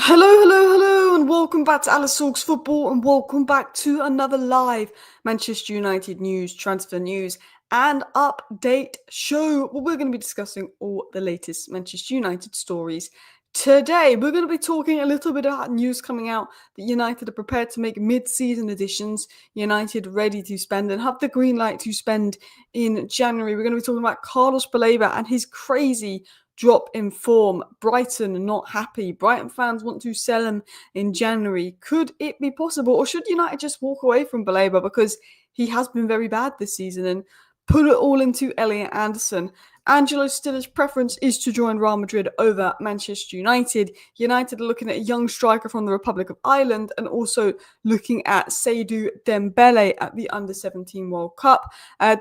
Hello, and welcome back to Alice Talks Football, and welcome back to another live Manchester United news, transfer news, and update show. Well, we're going to be discussing all the latest Manchester United stories today. We're going to be talking a little bit about news coming out that United are prepared to make mid-season additions. United ready to spend and have the green light to spend in January. We're going to be talking about Carlos Baleba and his crazy drop in form. Brighton not happy. Brighton fans want to sell him in January. Could it be possible, or should United just walk away from Baleba because he has been very bad this season and put it all into Elliot Anderson? Angelo Stiller's preference is to join Real Madrid over Manchester United. United are looking at a young striker from the Republic of Ireland and also looking at Seydou Dembele at the Under-17 World Cup.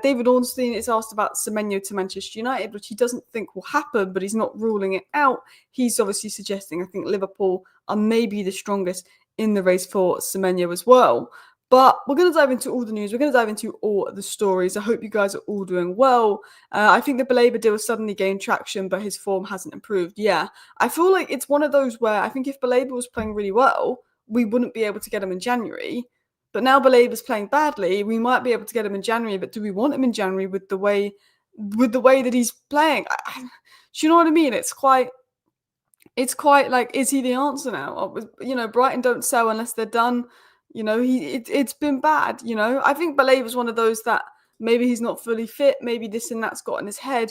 David Ornstein is asked about Semenyo to Manchester United, which he doesn't think will happen, but he's not ruling it out. He's obviously suggesting, I think, Liverpool are maybe the strongest in the race for Semenyo as well. But we're going to dive into all the news. We're going to dive into all the stories. I hope you guys are all doing well. I think the Baleba deal suddenly gained traction, but his form hasn't improved. Yeah, I feel like it's one of those where I think if Baleba was playing really well, we wouldn't be able to get him in January. But now Baleba's playing badly, we might be able to get him in January. But do we want him in January with the way that he's playing? Do you know what I mean? It's quite like, is he the answer now? Brighton don't sell unless they're done. It's been bad. I think Baleba's one of those that maybe he's not fully fit, maybe this and that's got in his head.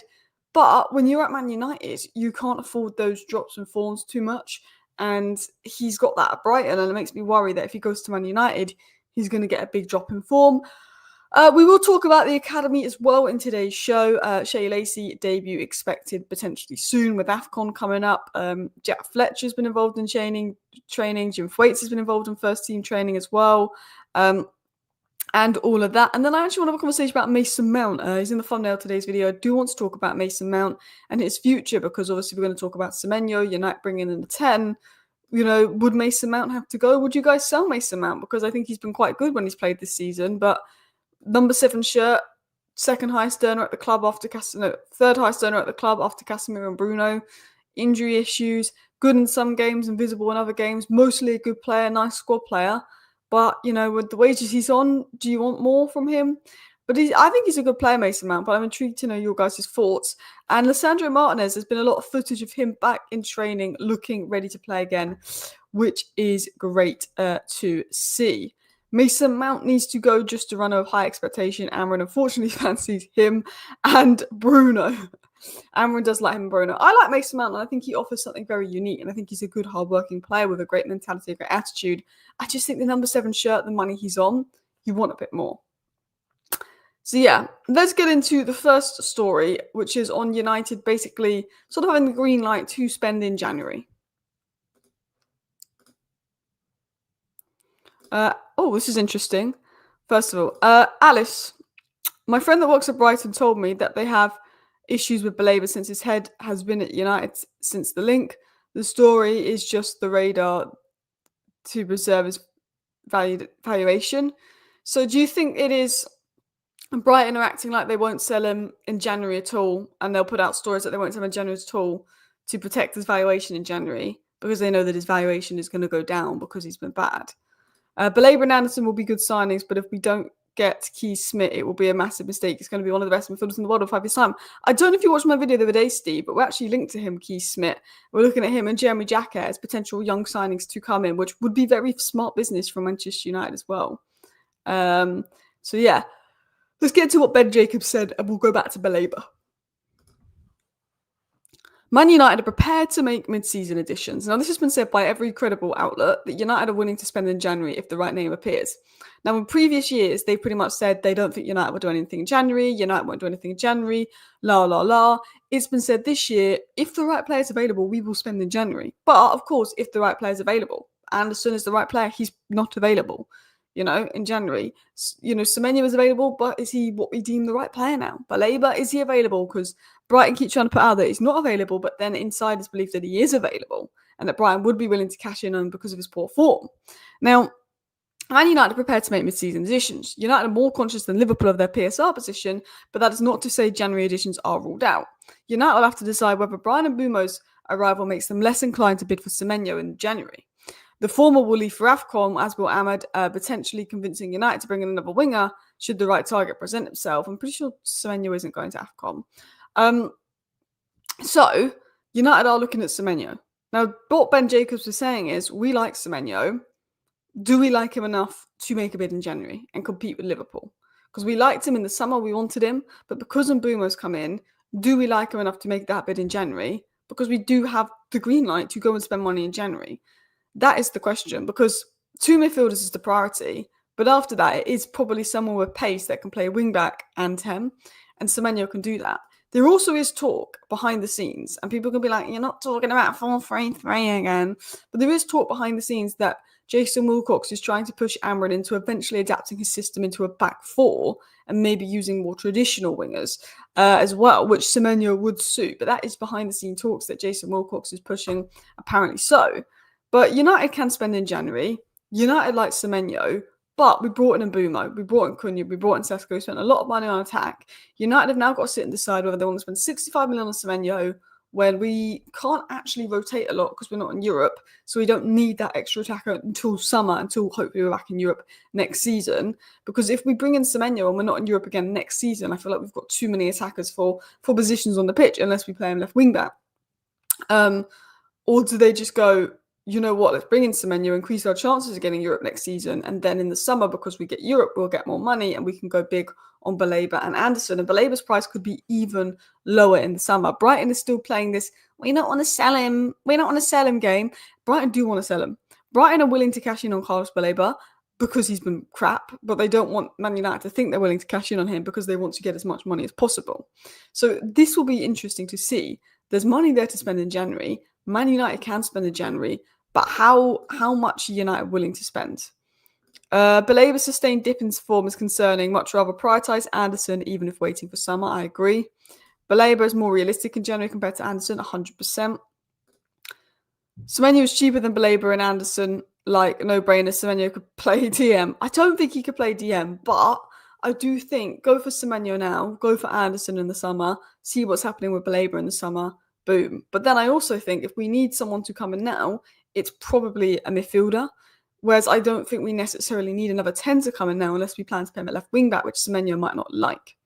But when you're at Man United, you can't afford those drops and forms too much. And he's got that at Brighton, and it makes me worry that if he goes to Man United, he's going to get a big drop in form. We will talk about the academy as well in today's show. Shea Lacey debut expected potentially soon with AFCON coming up. Jack Fletcher's been involved in training. Jim Thwaites has been involved in first team training as well. And all of that. And then I actually want to have a conversation about Mason Mount. He's in the thumbnail of today's video. I do want to talk about Mason Mount and his future because obviously we're going to talk about Semenyo, United bringing in the 10. Would Mason Mount have to go? Would you guys sell Mason Mount? Because I think he's been quite good when he's played this season, but number 7 shirt, second highest earner at the club after third highest earner at the club after Casemiro and Bruno. Injury issues, good in some games, invisible in other games. Mostly a good player, nice squad player. But, with the wages he's on, do you want more from him? But I think he's a good player, Mason Mount, but I'm intrigued to know your guys' thoughts. And Lisandro Martinez, there's been a lot of footage of him back in training, looking ready to play again, which is great to see. Mason Mount needs to go just to run a high expectation. Amron unfortunately fancies him and Bruno. Amron does like him and Bruno. I like Mason Mount, and I think he offers something very unique, and I think he's a good, hard-working player with a great mentality, a great attitude. I just think the number 7 shirt, the money he's on, you want a bit more. So yeah, let's get into the first story, which is on United basically sort of having the green light to spend in January. This is interesting. First of all, Alice, my friend that works at Brighton told me that they have issues with Baleba since his head has been at United since the link. The story is just the radar to preserve his valuation. So do you think it is Brighton are acting like they won't sell him in January at all, and they'll put out stories that they won't sell him in January at all to protect his valuation in January because they know that his valuation is going to go down because he's been bad? Baleba and Anderson will be good signings, but if we don't get Keith Smith, it will be a massive mistake. He's going to be one of the best midfielders in the world in 5 years' time. I don't know if you watched my video the other day, Steve, but we're actually linked to him, Keith Smith. We're looking at him and Jeremy Jacquet as potential young signings to come in, which would be very smart business from Manchester United as well. So yeah, let's get to what Ben Jacobs said, and we'll go back to Baleba. Man United are prepared to make mid-season additions. Now, this has been said by every credible outlet that United are willing to spend in January if the right name appears. Now, in previous years, they pretty much said they don't think United will do anything in January. United won't do anything in January. La, la, la. It's been said this year, if the right player is available, we will spend in January. But, of course, if the right player is available, and as soon as the right player, he's not available, in January. Semenyo is available, but is he what we deem the right player now? Baleba, is he available? Because Brighton keep trying to put out that he's not available, but then insiders believe that he is available and that Brighton would be willing to cash in on him because of his poor form. Now, Man United are prepared to make mid-season additions. United are more conscious than Liverpool of their PSR position, but that is not to say January additions are ruled out. United will have to decide whether Brian Mbeumo's arrival makes them less inclined to bid for Semenyo in January. The former will leave for AFCON, as will Ahmad, potentially convincing United to bring in another winger should the right target present himself. I'm pretty sure Semenyo isn't going to AFCON. So United are looking at Semenyo. Now, what Ben Jacobs was saying is, we like Semenyo. Do we like him enough to make a bid in January and compete with Liverpool? Because we liked him in the summer, we wanted him, but because Mbeumo's come in, do we like him enough to make that bid in January? Because we do have the green light to go and spend money in January. That is the question, because two midfielders is the priority, but after that, it is probably someone with pace that can play wing-back and 10, and Semenyo can do that. There also is talk behind the scenes, and people can be like, you're not talking about 4-3-3 again, but there is talk behind the scenes that Jason Wilcox is trying to push Amrin into eventually adapting his system into a back four and maybe using more traditional wingers as well, which Semenyo would suit. But that is behind the scene talks that Jason Wilcox is pushing, apparently so. But United can spend in January. United like Semenyo, but we brought in Mbeumo, we brought in Cunha, we brought in Sesko, we spent a lot of money on attack. United have now got to sit and decide whether they want to spend 65 million on Semenyo, when we can't actually rotate a lot because we're not in Europe, so we don't need that extra attacker until summer, until hopefully we're back in Europe next season. Because if we bring in Semenyo and we're not in Europe again next season, I feel like we've got too many attackers for positions on the pitch unless we play him left wing back. Or do they just go, you know what, let's bring in Semenyo, increase our chances of getting Europe next season, and then in the summer, because we get Europe, we'll get more money and we can go big on Baleba and Anderson, and Baleba's price could be even lower in the summer. Brighton is still playing this, we don't want to sell him game. Brighton do want to sell him. Brighton are willing to cash in on Carlos Baleba because he's been crap, but they don't want Man United to think they're willing to cash in on him because they want to get as much money as possible. So this will be interesting to see. There's money there to spend in January. Man United can spend in January, but how much are United willing to spend? Baleba's sustained dip in form is concerning. Much rather prioritise Anderson, even if waiting for summer. I agree. Baleba is more realistic in January compared to Anderson, 100%. Semenyo is cheaper than Baleba and Anderson. Like, no-brainer, Semenyo could play DM. I don't think he could play DM, but I do think go for Semenyo now, go for Anderson in the summer, see what's happening with Baleba in the summer, boom. But then I also think if we need someone to come in now, it's probably a midfielder. Whereas I don't think we necessarily need another 10 to come in now unless we plan to play him at left wing back, which Semenyo might not like.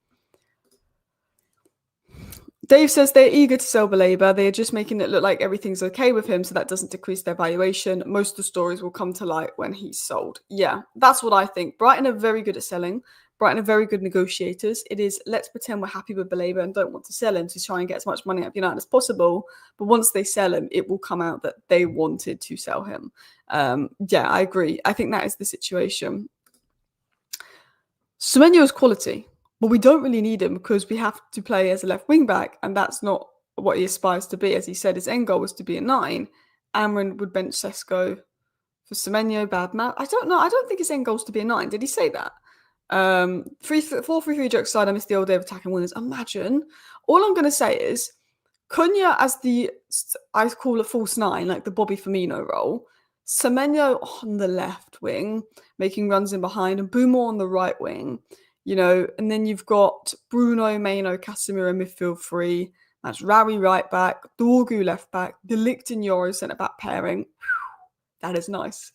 Dave says they're eager to sell Baleba. They are just making it look like everything's okay with him, so that doesn't decrease their valuation. Most of the stories will come to light when he's sold. Yeah, that's what I think. Brighton are very good at selling. Brighton are very good negotiators. It is, let's pretend we're happy with Baleba and don't want to sell him to try and get as much money out of United as possible. But once they sell him, it will come out that they wanted to sell him. Yeah, I agree. I think that is the situation. Semenyo is quality, but we don't really need him because we have to play as a left wing back, and that's not what he aspires to be. As he said, his end goal was to be a 9. Amrin would bench Sesko for Semenyo. Bad math. I don't know. I don't think his end goal is to be a 9. Did he say that? 4-3-3 jokes aside, I miss the old day of attacking winners. Imagine. All I'm going to say is Cunha as the, I call a false 9, like the Bobby Firmino role. Semenyo on the left wing, making runs in behind, and Mbeumo on the right wing. You know, and then you've got Bruno, Maino, Casemiro midfield 3. That's Rari right back, Dorgu left back, De Ligt and Yoro centre back pairing. That is nice.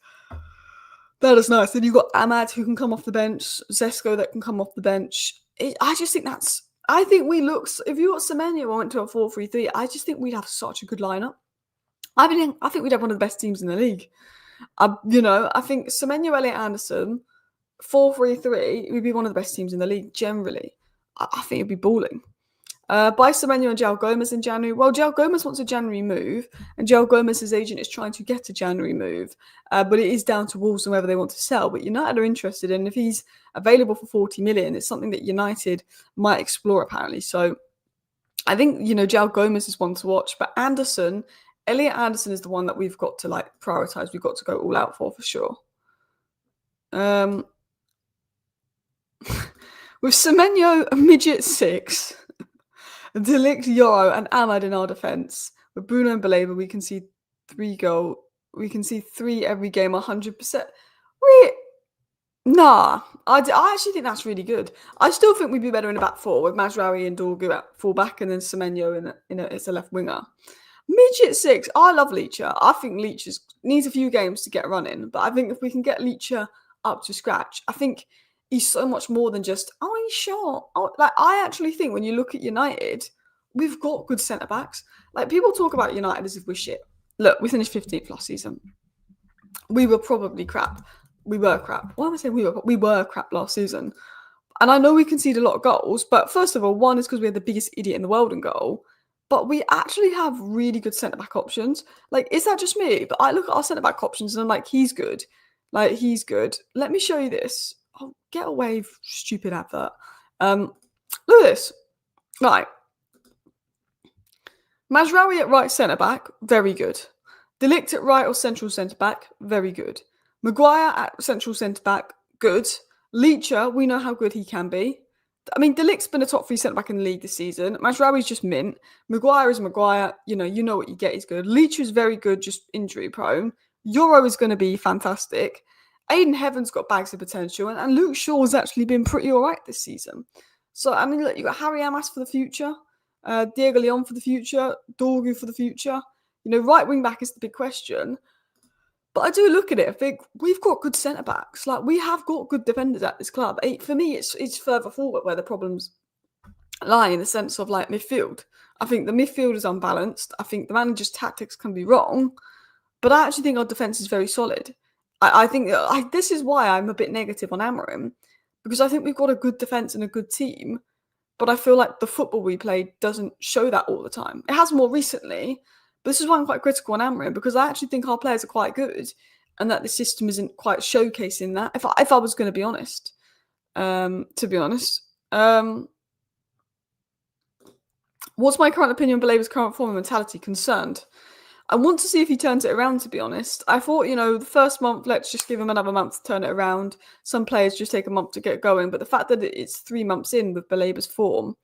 That is nice. Then you've got Ahmad who can come off the bench, Sesko that can come off the bench. I just think that's, I think we look, if you got Semenyo and went to a 4-3-3, I just think we'd have such a good lineup. I think we'd have one of the best teams in the league. You know, I think Semenyo, Elliott, Anderson, 4-3-3 would be one of the best teams in the league generally. I think it'd be balling. Buy Semenyo and João Gomez in January. Well, João Gomez wants a January move, and João Gomez's agent is trying to get a January move. But it is down to Wolves and whether they want to sell. But United are interested, and if he's available for 40 million, it's something that United might explore apparently. So I think, you know, João Gomez is one to watch. But Anderson, Elliot Anderson is the one that we've got to like prioritise. We've got to go all out for sure. With Semenyo, a midget 6. De Ligt, Yoro, and Ahmad in our defence. With Bruno and Baleba, we can see 3 goals. We can see 3 every game, 100%. Nah, I actually think that's really good. I still think we'd be better in a back 4 with Mazraoui and Dorgu at full back, and then Semenyo as a left winger. Midget 6. I love Leacher. I think Leacher needs a few games to get running, but I think if we can get Leacher up to scratch, I think he's so much more than just, oh, he's short. Oh, like, I actually think when you look at United, we've got good centre backs. Like, people talk about United as if we're shit. Look, we finished 15th last season. We were probably crap. We were crap. Why am I saying we were? We were crap last season. And I know we conceded a lot of goals, but first of all, one is because we had the biggest idiot in the world in goal. But we actually have really good centre back options. Like, is that just me? But I look at our centre back options and I'm like, he's good. Like, he's good. Let me show you this. Oh, get away, stupid advert. Look at this. Right. Mazraoui at right centre back, very good. De Ligt at right or central centre back, very good. Maguire at central centre back, good. Leacher, we know how good he can be. I mean, De Ligt's been a top 3 centre back in the league this season. Mazraoui's just mint. Maguire is Maguire. You know what you get. He's good. Leacher is very good, just injury prone. Euro is going to be fantastic. Aiden Heaven's got bags of potential, and Luke Shaw's actually been pretty all right this season. So, I mean, look, you've got Harry Amas for the future, Diego Leon for the future, Dorgu for the future. Right wing back is the big question. But I do look at it, I think we've got good centre backs. Like, we have got good defenders at this club. For me, it's further forward where the problems lie, in the sense of, like, midfield. I think the midfield is unbalanced. I think the manager's tactics can be wrong. But I actually think our defence is very solid. I think this is why I'm a bit negative on Amorim, because I think we've got a good defence and a good team. But I feel like the football we play doesn't show that all the time. It has more recently. But this is why I'm quite critical on Amorim, because I actually think our players are quite good and that the system isn't quite showcasing that, if I was going to be honest. To be honest. What's my current opinion on Baleba's current form and mentality? Concerned. I want to see if he turns it around, to be honest. I thought, the first month, let's just give him another month to turn it around. Some players just take a month to get going. But the fact that it's 3 months in with Baleba's form,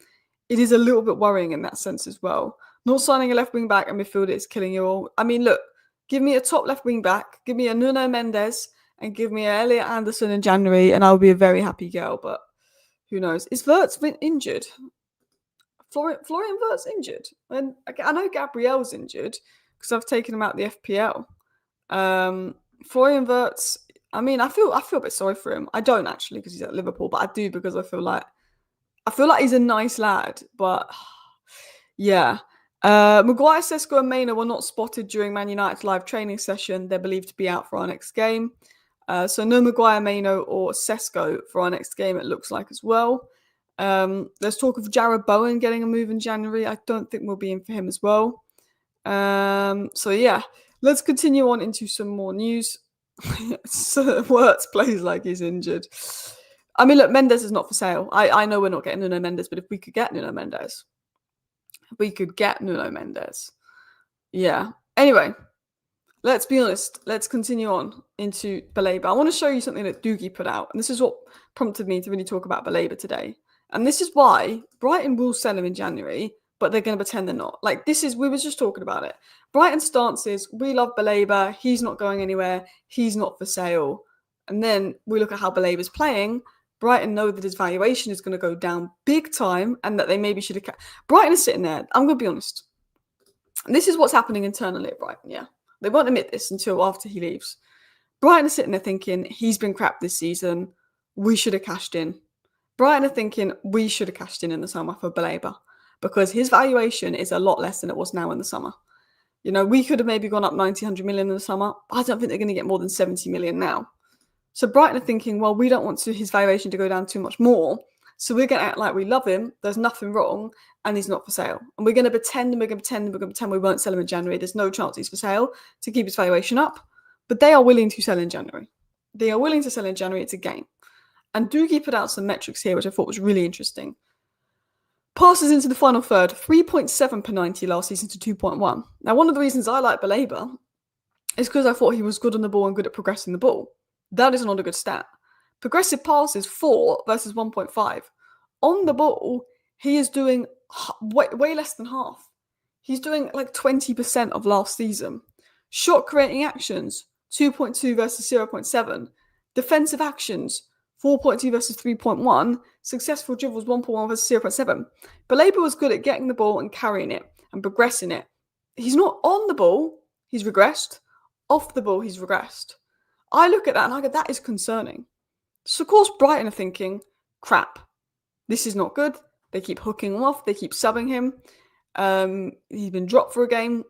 it is a little bit worrying in that sense as well. Not signing a left wing back and midfielder is killing you all. I mean, look, give me a top left wing back, give me a Nuno Mendes, and give me a Elliot Anderson in January, and I'll be a very happy girl. But who knows? Is Wirtz been injured? Florian Wirtz injured? And I know Gabriel's injured because I've taken him out the FPL. Florian Wirtz, I mean, I feel a bit sorry for him. I don't actually, because he's at Liverpool, but I do because I feel like he's a nice lad. But yeah. Maguire, Sesko and Maino were not spotted during Man United's live training session. They're believed to be out for our next game. So no Maguire, Maino or Sesko for our next game, it looks like, as well. There's talk of Jarrod Bowen getting a move in January. I don't think we'll be in for him as well. So yeah, let's continue on into some more news. So Wirtz plays like he's injured. I mean, look, Mendes is not for sale. I know we're not getting Nuno Mendes, but if we could get Nuno Mendes, yeah. Anyway, let's be honest. Let's continue on into Baleba. I want to show you something that Doogie put out, and this is what prompted me to really talk about Baleba today. And this is why Brighton will sell him in January, but they're going to pretend they're not. Like, we were just talking about it. Brighton's stance is, we love Baleba. He's not going anywhere. He's not for sale. And then we look at how Baleba's playing. Brighton know that his valuation is going to go down big time and that they maybe should have... Brighton is sitting there. I'm going to be honest. This is what's happening internally at Brighton, yeah. They won't admit this until after he leaves. Brighton is sitting there thinking, he's been crap this season. We should have cashed in. Brighton are thinking, we should have cashed in the summer for Baleba because his valuation is a lot less than it was now in the summer. We could have maybe gone up 90, 100 million in the summer. I don't think they're going to get more than 70 million now. So Brighton are thinking, well, we don't want his valuation to go down too much more. So we're going to act like we love him. There's nothing wrong. And he's not for sale. And we're going to pretend we won't sell him in January. There's no chance he's for sale to keep his valuation up. But they are willing to sell in January. It's a game. And Doogie put out some metrics here, which I thought was really interesting. Passes into the final third, 3.7 per 90 last season to 2.1. Now, one of the reasons I like Baleba is because I thought he was good on the ball and good at progressing the ball. That is not a good stat. Progressive passes, 4 versus 1.5. On the ball, he is doing way less than half. He's doing like 20% of last season. Shot creating actions, 2.2 versus 0.7. Defensive actions, 4.2 versus 3.1. Successful dribbles, 1.1 versus 0.7. Baleba was good at getting the ball and carrying it and progressing it. He's not on the ball, he's regressed. Off the ball, he's regressed. I look at that and I go, that is concerning. So, of course, Brighton are thinking, crap, this is not good. They keep hooking him off, they keep subbing him. He's been dropped for a game.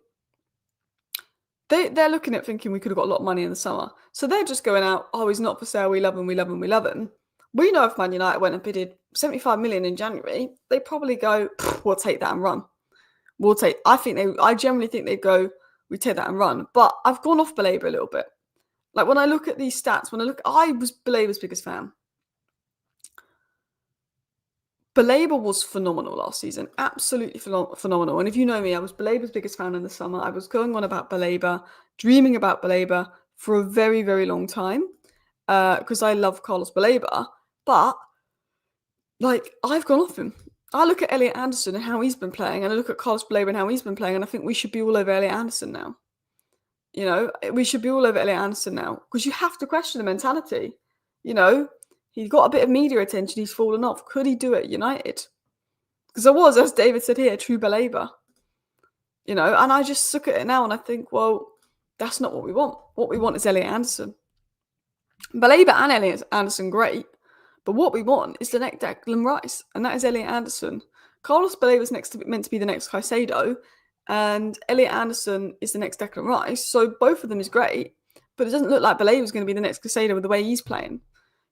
They're looking at thinking we could have got a lot of money in the summer. So they're just going out, oh, he's not for sale, we love him, we love him, we love him. We know if Man United went and bidded 75 million in January, they probably go, we'll take that and run. I generally think they'd go, we take that and run. But I've gone off Baleba a little bit. Like when I look at these stats, I was Baleba's biggest fan. Baleba was phenomenal last season, absolutely phenomenal. And if you know me, I was Baleba's biggest fan in the summer. I was going on about Baleba, dreaming about Baleba for a very, very long time because I love Carlos Baleba. But like I've gone off him. I look at Elliot Anderson and how he's been playing, and I look at Carlos Baleba and how he's been playing, and I think we should be all over Elliot Anderson now. You know, we should be all over Elliot Anderson now because you have to question the mentality. You know, he's got a bit of media attention. He's fallen off. Could he do it at United? Because I was, as David said here, true Baleba. You know, and I just look at it now and I think, well, that's not what we want. What we want is Elliot Anderson. Baleba and Elliot Anderson, great. But what we want is the next Declan Rice, and that is Elliot Anderson. Carlos Baleba is meant to be the next Caicedo, and Elliot Anderson is the next Declan Rice. So both of them is great, but it doesn't look like Baleba is going to be the next Caicedo with the way he's playing.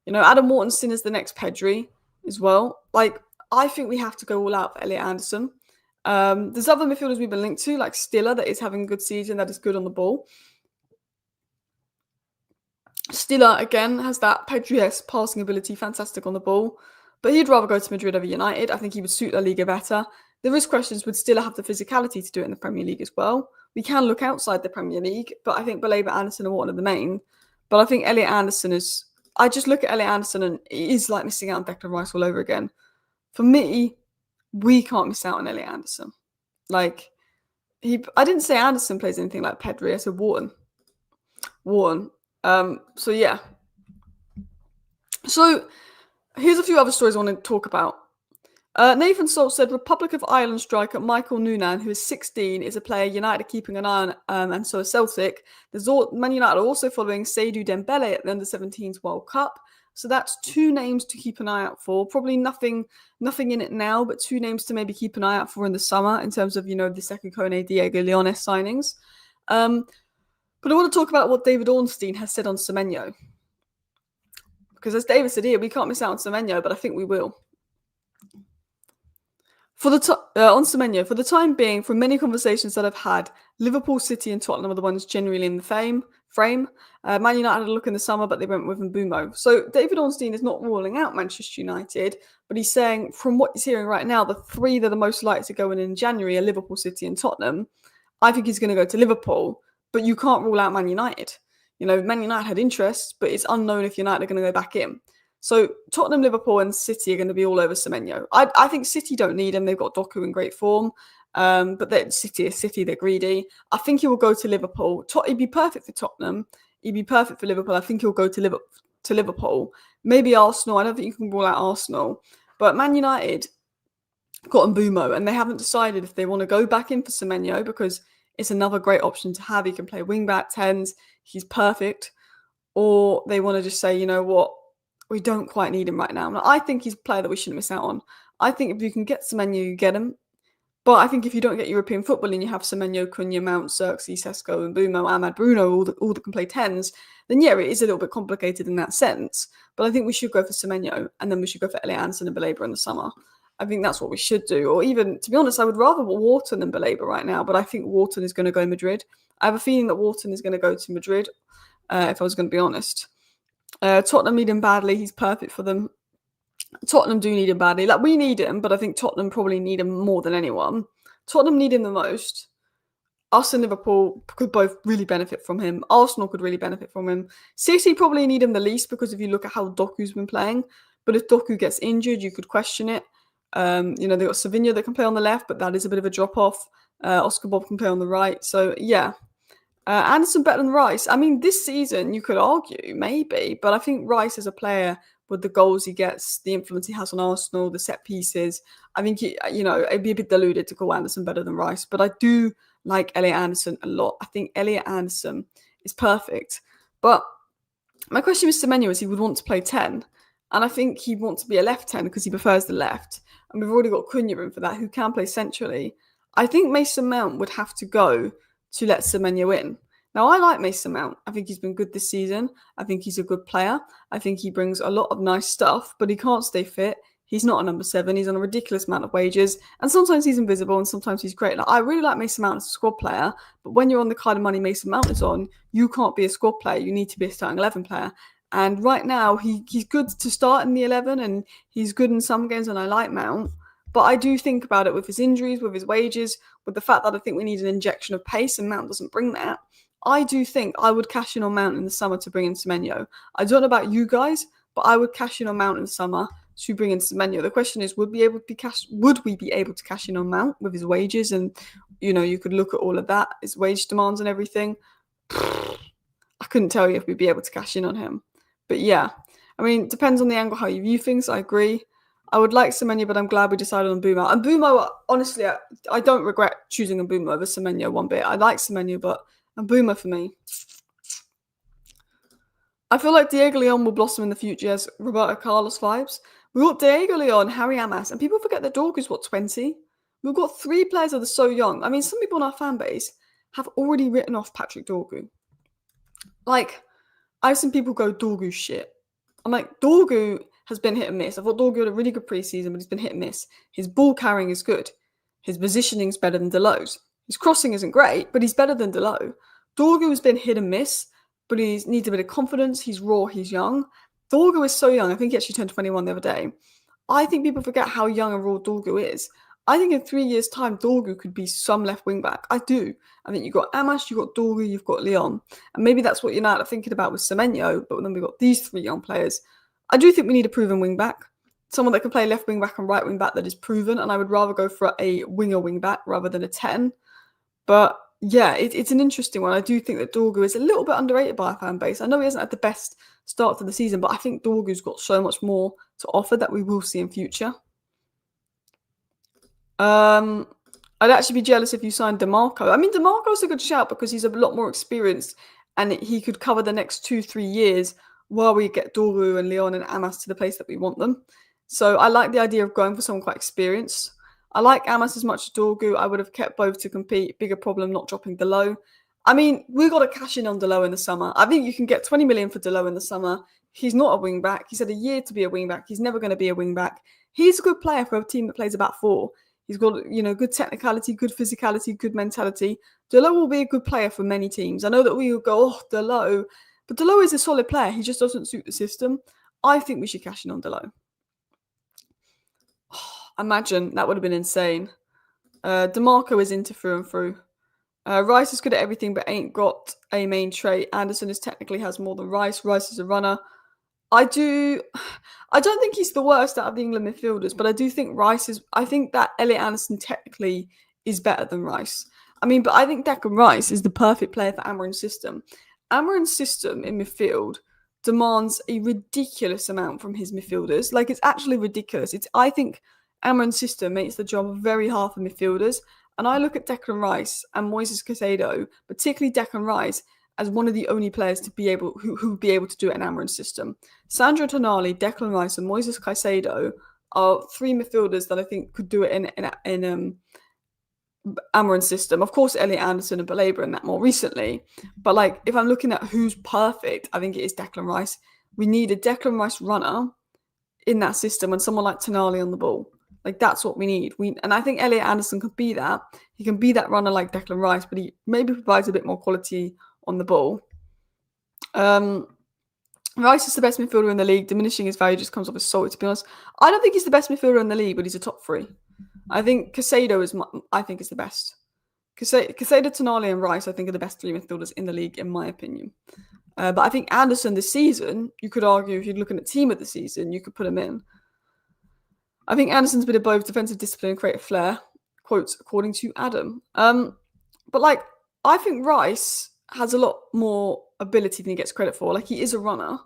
You know, Adam Mortensen is the next Pedri as well. Like, I think we have to go all out for Elliot Anderson. There's other midfielders we've been linked to, like Stiller, that is having a good season, that is good on the ball. Stiller, again, has that Pedri-esque passing ability, fantastic on the ball. But he'd rather go to Madrid over United. I think he would suit La Liga better. There is questions, would Stiller have the physicality to do it in the Premier League as well? We can look outside the Premier League, but I think Baleba and Anderson are one of the main. But I think Elliot Anderson is... I just look at Elliot Anderson and it is like missing out on Declan Rice all over again. For me, we can't miss out on Elliot Anderson. Like, I didn't say Anderson plays anything like Pedri, I said Wharton. So yeah. So here's a few other stories I want to talk about. Nathan Salt said Republic of Ireland striker Michael Noonan, who is 16, is a player United are keeping an eye on, and so is Celtic. Man United are also following Seydou Dembele at the Under-17s World Cup. So that's two names to keep an eye out for. Probably nothing in it now, but two names to maybe keep an eye out for in the summer in terms of, you know, the Second Kone, Diego Leones signings. But I want to talk about what David Ornstein has said on Semenyo. Because as David said here, we can't miss out on Semenyo, but I think we will. On Semenyo, for the time being, from many conversations that I've had, Liverpool, City and Tottenham are the ones generally in the frame. Man United had a look in the summer, but they went with Mbumo. So David Ornstein is not ruling out Manchester United, but he's saying from what he's hearing right now, the three that are most likely to go in January are Liverpool, City and Tottenham. I think he's going to go to Liverpool, but you can't rule out Man United. You know, Man United had interest, but it's unknown if United are going to go back in. So Tottenham, Liverpool and City are going to be all over Semenyo. I think City don't need him. They've got Doku in great form. But City is City. They're greedy. I think he will go to Liverpool. He'd be perfect for Tottenham. He'd be perfect for Liverpool. I think he'll go to Liverpool. Maybe Arsenal. I don't think you can rule out Arsenal. But Man United got Mbumo, and they haven't decided if they want to go back in for Semenyo because it's another great option to have. He can play wing-back, 10s. He's perfect. Or they want to just say, you know what? We don't quite need him right now. Now, I think he's a player that we shouldn't miss out on. I think if you can get Semenyo, you get him. But I think if you don't get European football and you have Semenyo, Cunha, Mount, Xerxes, Sesko, and Mbumo, Ahmad, Bruno, all that can play 10s, then yeah, it is a little bit complicated in that sense. But I think we should go for Semenyo, and then we should go for Elliot Anderson and Baleba in the summer. I think that's what we should do. Or even, to be honest, I would rather Wharton than Baleba right now, but I think Wharton is going to go Madrid. I have a feeling that Wharton is going to go to Madrid, if I was going to be honest. Tottenham need him badly. He's perfect for them. Tottenham do need him badly. Like, we need him, but I think Tottenham probably need him more than anyone. Tottenham need him the most. Us and Liverpool could both really benefit from him. Arsenal could really benefit from him. City probably need him the least because if you look at how Doku's been playing. But if Doku gets injured, you could question it. You know, they've got Savinho that can play on the left, but that is a bit of a drop-off. Oscar Bob can play on the right. So, yeah. Anderson better than Rice. I mean, this season, you could argue, maybe. But I think Rice as a player, with the goals he gets, the influence he has on Arsenal, the set pieces, I think, it'd be a bit deluded to call Anderson better than Rice. But I do like Elliot Anderson a lot. I think Elliot Anderson is perfect. But my question with Semenyo is he would want to play 10. And I think he'd want to be a left 10 because he prefers the left. And we've already got Cunha in for that, who can play centrally. I think Mason Mount would have to go to let Semenyo in. Now, I like Mason Mount. I think he's been good this season. I think he's a good player. I think he brings a lot of nice stuff, but he can't stay fit. He's not a number 7. He's on a ridiculous amount of wages. And sometimes he's invisible and sometimes he's great. Like, I really like Mason Mount as a squad player, but when you're on the kind of money Mason Mount is on, you can't be a squad player. You need to be a starting 11 player. And right now, he's good to start in the 11 and he's good in some games and I like Mount. But I do think about it with his injuries, with his wages, with the fact that I think we need an injection of pace and Mount doesn't bring that. I do think I would cash in on Mount in the summer to bring in Semenyo. I don't know about you guys, but I would cash in on Mount in the summer to bring in Semenyo. The question is, would we be able to cash in on Mount with his wages? And, you could look at all of that, his wage demands and everything. I couldn't tell you if we'd be able to cash in on him. But yeah, I mean, it depends on the angle how you view things. I agree. I would like Semenyo, but I'm glad we decided on Mbeumo. And Mbeumo, honestly, I don't regret choosing Mbeumo over Semenyo one bit. I like Semenyo, but Mbeumo for me. I feel like Diego Leon will blossom in the future as Roberto Carlos vibes. We've got Diego Leon, Harry Amas, and people forget that Dorgu's, 20? We've got 3 players that are so young. I mean, some people in our fan base have already written off Patrick Dorgu. Like, I've seen people go, Dorgu shit. I'm like, Dorgu has been hit and miss. I thought Dorgu had a really good preseason, but he's been hit and miss. His ball carrying is good. His positioning is better than Delot's. His crossing isn't great, but he's better than Delot. Dorgu has been hit and miss, but he needs a bit of confidence. He's raw. He's young. Dorgu is so young. I think he actually turned 21 the other day. I think people forget how young and raw Dorgu is. I think in 3 years' time, Dorgu could be some left wing back. I do. I think you've got Amas, you've got Dorgu, you've got Leon. And maybe that's what United are thinking about with Semenyo, but then we've got these 3 young players. I do think we need a proven wing back. Someone that can play left wing back and right wing back that is proven, and I would rather go for a winger wing back rather than a 10. But yeah, it's an interesting one. I do think that Dorgu is a little bit underrated by our fan base. I know he hasn't had the best start to the season, but I think Dorgu's got so much more to offer that we will see in future. I'd actually be jealous if you signed DeMarco. I mean, DeMarco's a good shout because he's a lot more experienced and he could cover the next 2-3 years while we get Dorgu and Leon and Amas to the place that we want them. So I like the idea of going for someone quite experienced. I like Amas as much as Dorgu. I would have kept both to compete. Bigger problem not dropping Delot. I mean, we've got to cash in on Delot in the summer. I think you can get 20 million for Delot in the summer. He's not a wing back. He's had a year to be a wing back. He's never going to be a wing back. He's a good player for a team that plays about 4. He's got, good technicality, good physicality, good mentality. Delot will be a good player for many teams. I know that we will go, Delot. But Delot is a solid player. He just doesn't suit the system. I think we should cash in on Delot. Imagine, that would have been insane. DeMarco is into through and through. Rice is good at everything but ain't got a main trait. Anderson technically has more than Rice. Rice is a runner. I don't think he's the worst out of the England midfielders, but I do think I think that Elliot Anderson technically is better than Rice. I mean, but I think Declan Rice is the perfect player for Amarin's system. Amarin's system in midfield demands a ridiculous amount from his midfielders. Like, it's actually ridiculous. I think Amarin's system makes the job very hard for midfielders. And I look at Declan Rice and Moises Caicedo, particularly Declan Rice, as one of the only players to be able who would be able to do it in Amarin's system. Sandro Tonali, Declan Rice, and Moises Caicedo are 3 midfielders that I think could do it in Amarin's system. Of course, Elliot Anderson and Baleba in that more recently. But like, if I'm looking at who's perfect, I think it is Declan Rice. We need a Declan Rice runner in that system and someone like Tonali on the ball. Like, that's what we need. And I think Elliot Anderson could be that. He can be that runner like Declan Rice, but he maybe provides a bit more quality on the ball. Rice is the best midfielder in the league. Diminishing his value just comes off as salty, to be honest. I don't think he's the best midfielder in the league, but he's a top 3. I think Caicedo is the best. Caicedo, Tonali, and Rice, I think, are the best 3 midfielders in the league, in my opinion. But I think Anderson this season, you could argue, if you're looking at team of the season, you could put him in. I think Anderson's a bit of both defensive discipline and creative flair, quotes according to Adam. But like, I think Rice has a lot more ability than he gets credit for. Like, he is a runner,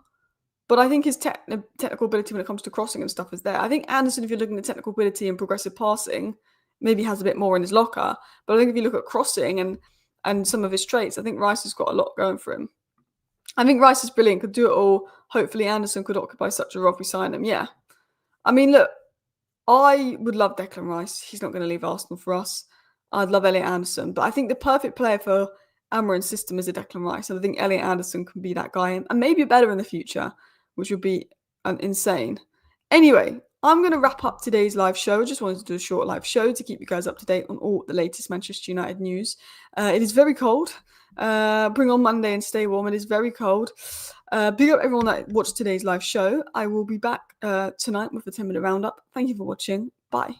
but I think his technical ability when it comes to crossing and stuff is there. I think Anderson, if you're looking at technical ability and progressive passing, maybe has a bit more in his locker. But I think if you look at crossing and some of his traits, I think Rice has got a lot going for him. I think Rice is brilliant, could do it all. Hopefully Anderson could occupy such a role if we sign him. Yeah. I mean, look, I would love Declan Rice. He's not going to leave Arsenal for us. I'd love Elliot Anderson. But I think the perfect player for Amorim's system is a Declan Rice. And I think Elliot Anderson can be that guy and maybe better in the future, which would be insane. Anyway, I'm going to wrap up today's live show. I just wanted to do a short live show to keep you guys up to date on all the latest Manchester United news. It is very cold. Bring on Monday and stay warm. It is very cold. Big up everyone that watched today's live show. I will be back tonight with a 10-minute roundup. Thank you for watching. Bye.